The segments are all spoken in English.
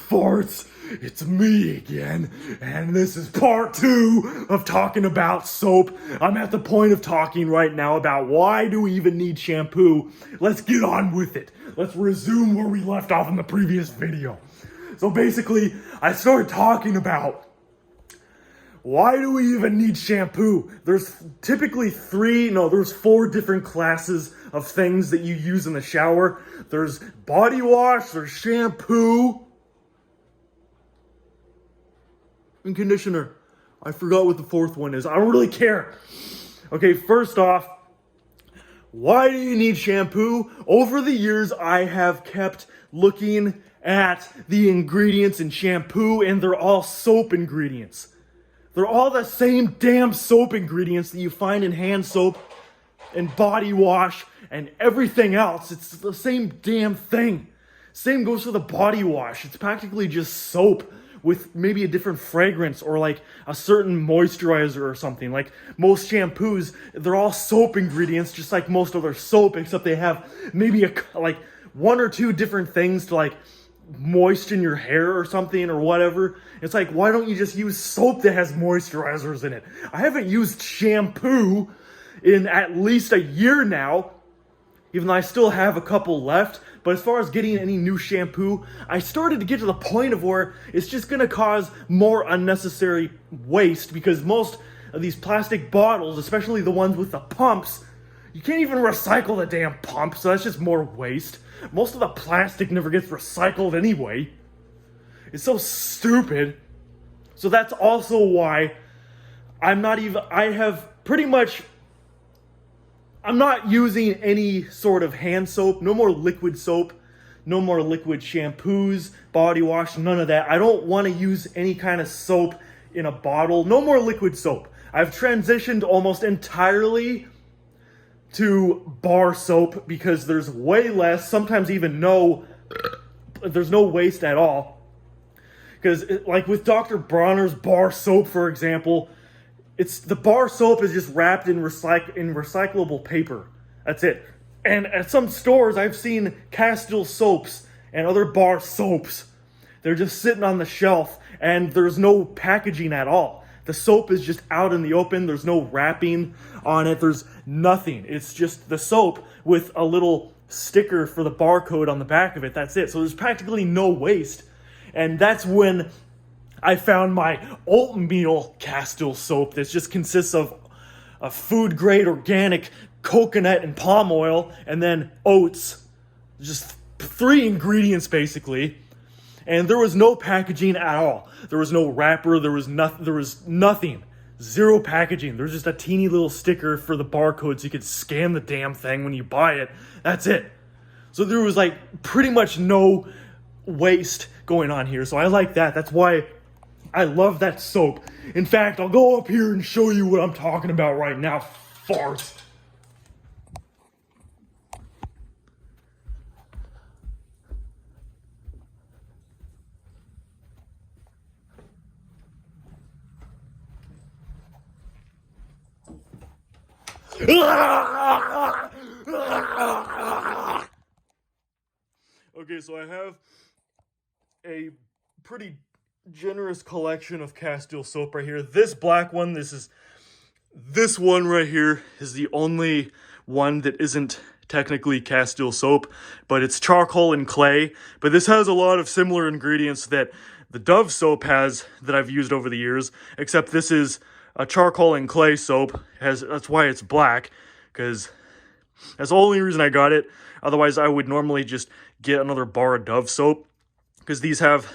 farts? It's me again, and this is part 2 of talking about soap. I'm at the point of talking right now about why do we even need shampoo. Let's get on with it. Let's resume where we left off in the previous video. So basically, I started talking about why do we even need shampoo? There's typically there's 4 different classes of things that you use in the shower. There's body wash, there's shampoo, and conditioner. I forgot what the 4th one is. I don't really care. Okay, first off, why do you need shampoo? Over the years, I have kept looking at the ingredients in shampoo, and they're all soap ingredients. They're all the same damn soap ingredients that you find in hand soap and body wash and everything else. It's the same damn thing. Same goes for the body wash. It's practically just soap with maybe a different fragrance or like a certain moisturizer or something. Like most shampoos, they're all soap ingredients just like most other soap, except they have maybe like 1 or 2 different things to like moisten your hair or something or whatever. It's like, why don't you just use soap that has moisturizers in it? I haven't used shampoo in at least a year now, even though I still have a couple left. But as far as getting any new shampoo, I started to get to the point of where it's just going to cause more unnecessary waste, because most of these plastic bottles, especially the ones with the pumps, you can't even recycle the damn pump, so that's just more waste. Most of the plastic never gets recycled anyway. It's so stupid. So that's also why I'm not using any sort of hand soap, no more liquid soap, no more liquid shampoos, body wash, none of that. I don't want to use any kind of soap in a bottle, no more liquid soap. I've transitioned almost entirely to bar soap because there's way less, sometimes even there's no waste at all. Because like with Dr. Bronner's bar soap, for example, the bar soap is just wrapped in recyclable paper. That's it. And at some stores, I've seen Castile soaps and other bar soaps. They're just sitting on the shelf, and there's no packaging at all. The soap is just out in the open. There's no wrapping on it. There's nothing. It's just the soap with a little sticker for the barcode on the back of it. That's it. So there's practically no waste. And that's when I found my oatmeal Castile soap that just consists of a food-grade organic coconut and palm oil, and then oats. Just 3 ingredients, basically. And there was no packaging at all. There was no wrapper. There was nothing. 0 packaging. There's just a teeny little sticker for the barcode so you could scan the damn thing when you buy it. That's it. So there was like pretty much no waste going on here. So I like that. That's why I love that soap. In fact, I'll go up here and show you what I'm talking about right now. Farts. Okay, so I have a pretty generous collection of Castile soap right here. This black one, this one right here is the only one that isn't technically Castile soap, but it's charcoal and clay. But this has a lot of similar ingredients that the Dove soap has that I've used over the years, except this is a charcoal and clay soap. That's why it's black, because that's the only reason I got it. Otherwise, I would normally just get another bar of Dove soap, because these have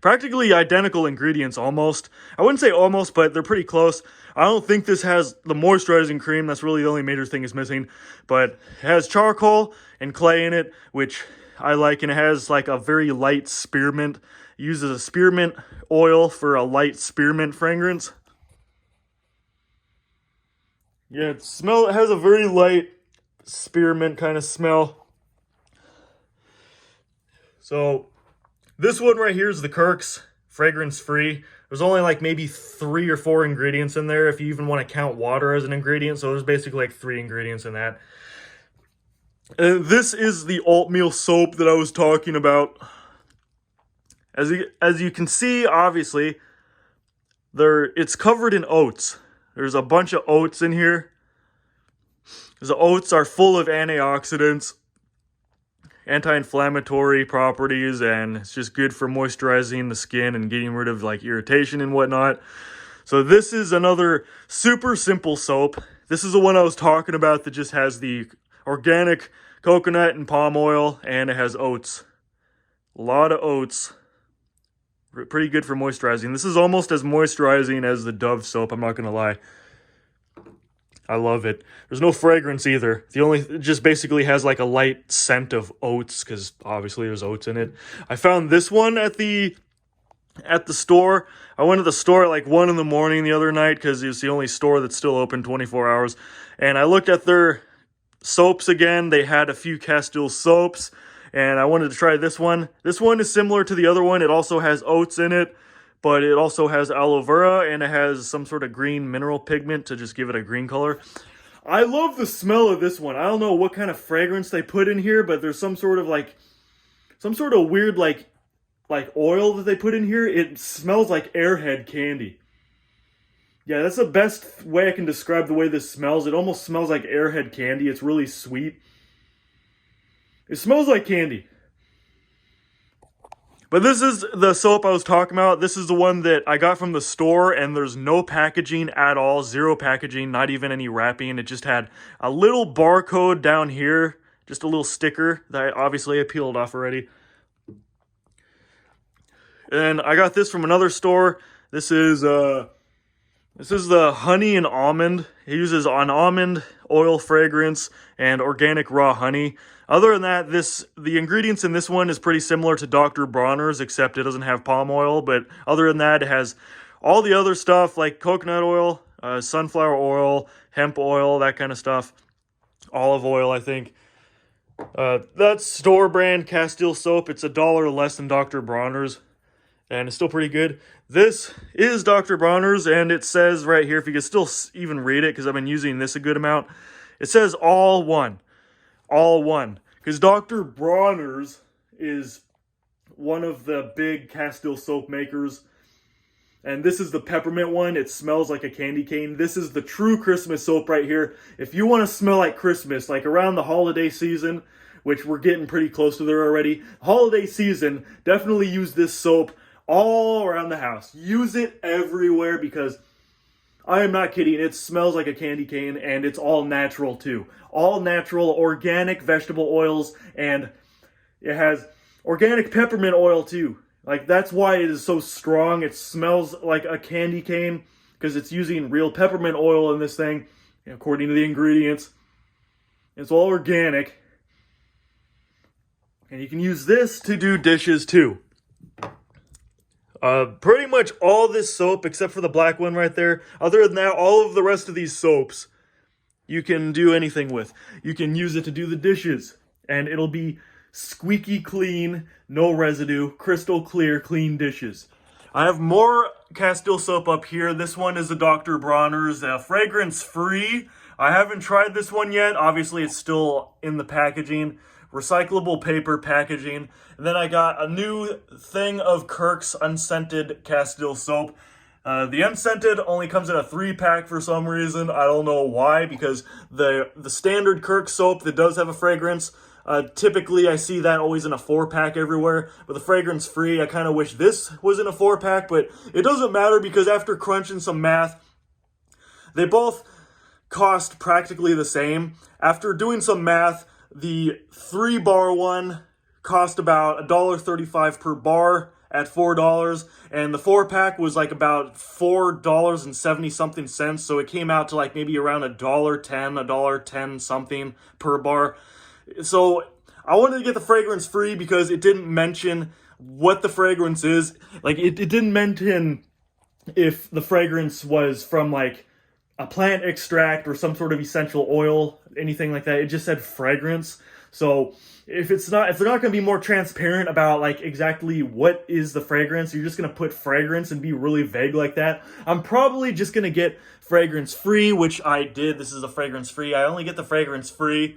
practically identical ingredients almost. I wouldn't say almost, but they're pretty close. I don't think this has the moisturizing cream. That's really the only major thing it's missing. But it has charcoal and clay in it, which I like, and it has like a very light spearmint. It uses a spearmint oil for a light spearmint fragrance. Yeah, it has a very light spearmint kind of smell. So this one right here is the Kirk's, fragrance free. There's only like maybe 3 or 4 ingredients in there if you even want to count water as an ingredient. So there's basically like 3 ingredients in that. This is the oatmeal soap that I was talking about. As you can see, obviously, it's covered in oats. There's a bunch of oats in here. The oats are full of antioxidants, anti-inflammatory properties, and it's just good for moisturizing the skin and getting rid of like irritation and whatnot. So this is another super simple soap. This is the one I was talking about that just has the organic coconut and palm oil, and it has oats. A lot of oats. Pretty good for moisturizing. This is almost as moisturizing as the Dove soap, I'm not going to lie. I love it. There's no fragrance either. It just basically has like a light scent of oats, because obviously there's oats in it. I found this one at the store. I went to the store at like 1 in the morning the other night because it's the only store that's still open 24 hours. And I looked at their soaps again. They had a few Castile soaps, and I wanted to try this one. This one is similar to the other one. It also has oats in it, but it also has aloe vera, and it has some sort of green mineral pigment to just give it a green color. I love the smell of this one. I don't know what kind of fragrance they put in here, but there's some sort of weird like oil that they put in here. It smells like Airhead candy. Yeah, that's the best way I can describe the way this smells. It almost smells like Airhead candy. It's really sweet. It smells like candy. But this is the soap I was talking about. This is the one that I got from the store, and there's no packaging at all. Zero packaging, not even any wrapping. It just had a little barcode down here, just a little sticker that obviously I peeled off already. And I got this from another store. This is the honey and almond. It uses an almond oil fragrance and organic raw honey. Other than that, the ingredients in this one is pretty similar to Dr. Bronner's, except it doesn't have palm oil. But other than that, it has all the other stuff like coconut oil, sunflower oil, hemp oil, that kind of stuff. Olive oil, I think. That's store brand Castile soap. It's $1 less than Dr. Bronner's, and it's still pretty good. This is Dr. Bronner's, and it says right here, if you can still even read it, because I've been using this a good amount, it says all one. All one. Because Dr. Bronner's is one of the big Castile soap makers. And this is the peppermint one. It smells like a candy cane. This is the true Christmas soap right here. If you want to smell like Christmas, like around the holiday season, which we're getting pretty close to there already, holiday season, definitely use this soap all around the house. Use it everywhere, because I am not kidding. It smells like a candy cane, and it's all natural too. All natural, organic vegetable oils, and it has organic peppermint oil too. Like, that's why it is so strong. It smells like a candy cane, because it's using real peppermint oil in this thing, according to the ingredients. It's all organic. And you can use this to do dishes too. Pretty much all this soap, except for the black one right there. Other than that, all of the rest of these soaps, you can do anything with. You can use it to do the dishes, and it'll be squeaky clean, no residue, crystal clear, clean dishes. I have more Castile soap up here. This one is the Dr. Bronner's, fragrance free. I haven't tried this one yet. Obviously, it's still in the packaging. Recyclable paper packaging. And then I got a new thing of Kirk's Unscented Castile soap. The Unscented only comes in a 3-pack for some reason. I don't know why, because the standard Kirk soap that does have a fragrance, typically I see that always in a 4-pack everywhere. But the fragrance free, I kind of wish this was in a 4-pack, but it doesn't matter, because after crunching some math, they both cost practically the same. After doing some math, the 3-bar one cost about $1.35 per bar at $4, and the 4-pack was like about $4.70 something cents, so it came out to like maybe around $1.10 something per bar. So I wanted to get the fragrance free because it didn't mention what the fragrance is. Like, it didn't mention if the fragrance was from like a plant extract or some sort of essential oil, anything like that. It just said fragrance. So if they're not going to be more transparent about like exactly what is the fragrance, you're just going to put fragrance and be really vague like that, I'm probably just going to get fragrance free, which I did. This is a fragrance free. I only get the fragrance free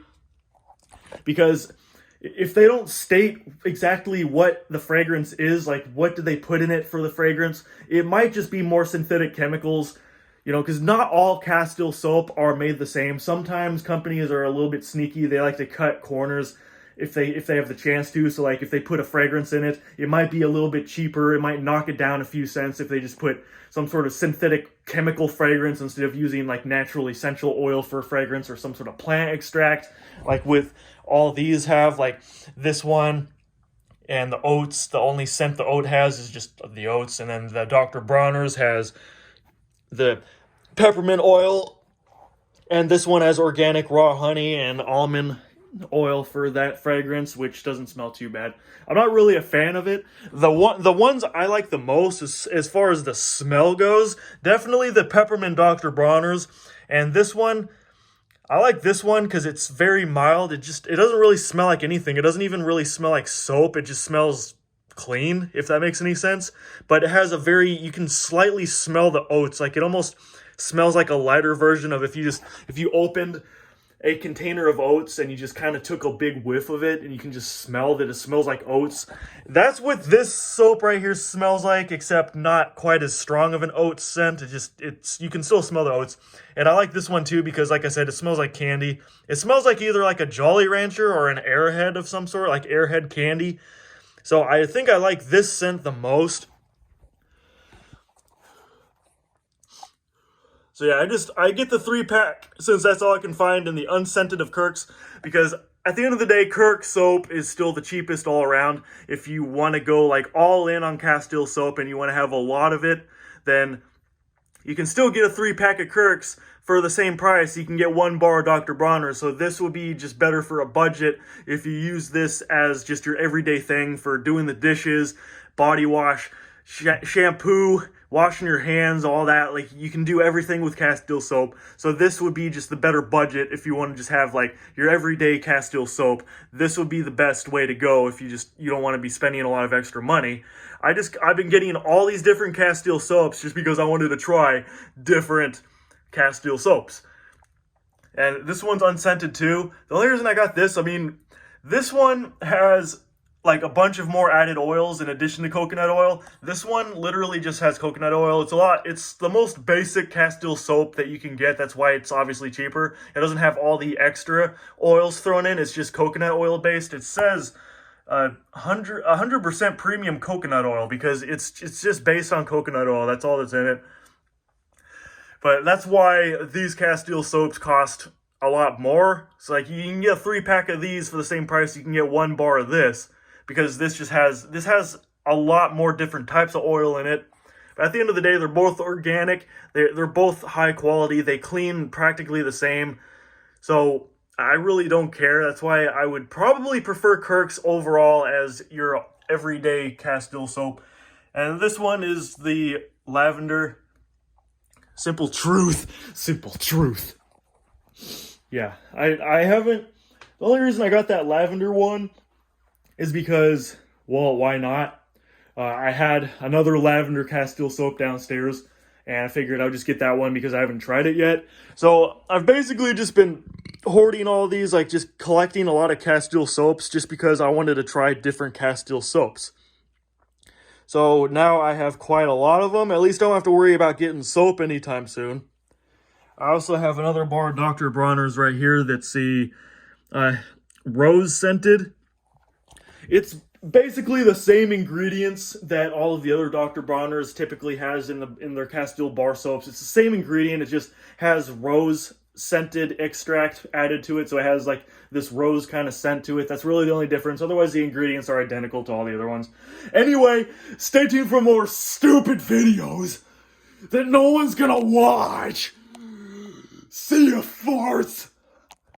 because if they don't state exactly what the fragrance is, like what did they put in it for the fragrance, it might just be more synthetic chemicals, you know, because not all Castile soap are made the same. Sometimes companies are a little bit sneaky. They like to cut corners if they have the chance to. So like if they put a fragrance in it, it might be a little bit cheaper. It might knock it down a few cents if they just put some sort of synthetic chemical fragrance instead of using like natural essential oil for a fragrance or some sort of plant extract, like with all these have, like this one and the oats. The only scent the oat has is just the oats, and then the Dr. Bronner's has the peppermint oil, and this one has organic raw honey and almond oil for that fragrance, which doesn't smell too bad. I'm not really a fan of it. The ones I like the most is, as far as the smell goes, definitely the peppermint Dr. Bronner's, and this one, I like this one because it's very mild. It doesn't really smell like anything. It doesn't even really smell like soap. It just smells clean, if that makes any sense. But it has you can slightly smell the oats. Like it almost smells like a lighter version of if you opened a container of oats and you just kind of took a big whiff of it and you can just smell that it smells like oats. That's what this soap right here smells like, except not quite as strong of an oat scent. You can still smell the oats. And I like this one too because, like I said, it smells like candy. It smells like either like a Jolly Rancher or an Airhead of some sort, like Airhead candy. So I think I like this scent the most. So yeah, I get the 3-pack since that's all I can find in the Unscented of Kirk's, because at the end of the day, Kirk soap is still the cheapest all around. If you want to go like all in on Castile soap and you want to have a lot of it, then you can still get a 3-pack of Kirk's for the same price. You can get 1 bar of Dr. Bronner. So this would be just better for a budget if you use this as just your everyday thing for doing the dishes, body wash, shampoo, washing your hands, all that. Like you can do everything with Castile soap. So this would be just the better budget if you want to just have like your everyday Castile soap. This would be the best way to go if you don't want to be spending a lot of extra money. I've been getting all these different Castile soaps just because I wanted to try different Castile soaps. And this one's unscented too. The only reason I got this, I mean, this one has like a bunch of more added oils in addition to coconut oil. This one literally just has coconut oil. It's the most basic Castile soap that you can get. That's why it's obviously cheaper. It doesn't have all the extra oils thrown in. It's just coconut oil based. It says 100% premium coconut oil because it's just based on coconut oil. That's all that's in it. But that's why these Castile soaps cost a lot more. So like you can get a 3-pack of these for the same price you can get 1 bar of this, because this has a lot more different types of oil in it. But at the end of the day, they're both organic. They're both high quality. They clean practically the same. So I really don't care. That's why I would probably prefer Kirk's overall as your everyday Castile soap. And this one is the lavender. Simple truth. Simple truth. Yeah, I haven't. The only reason I got that lavender one is because, well, why not? I had another lavender Castile soap downstairs, and I figured I would just get that one because I haven't tried it yet. So I've basically just been hoarding all of these, like just collecting a lot of Castile soaps just because I wanted to try different Castile soaps. So now I have quite a lot of them. At least I don't have to worry about getting soap anytime soon. I also have another bar of Dr. Bronner's right here that's the rose scented. It's basically the same ingredients that all of the other Dr. Bronner's typically has in their Castile bar soaps. It's the same ingredient. It just has rose scented extract added to it, so it has like this rose kind of scent to it. That's really the only difference. Otherwise, the ingredients are identical to all the other ones. Anyway, stay tuned for more stupid videos that no one's gonna watch. See ya, farts!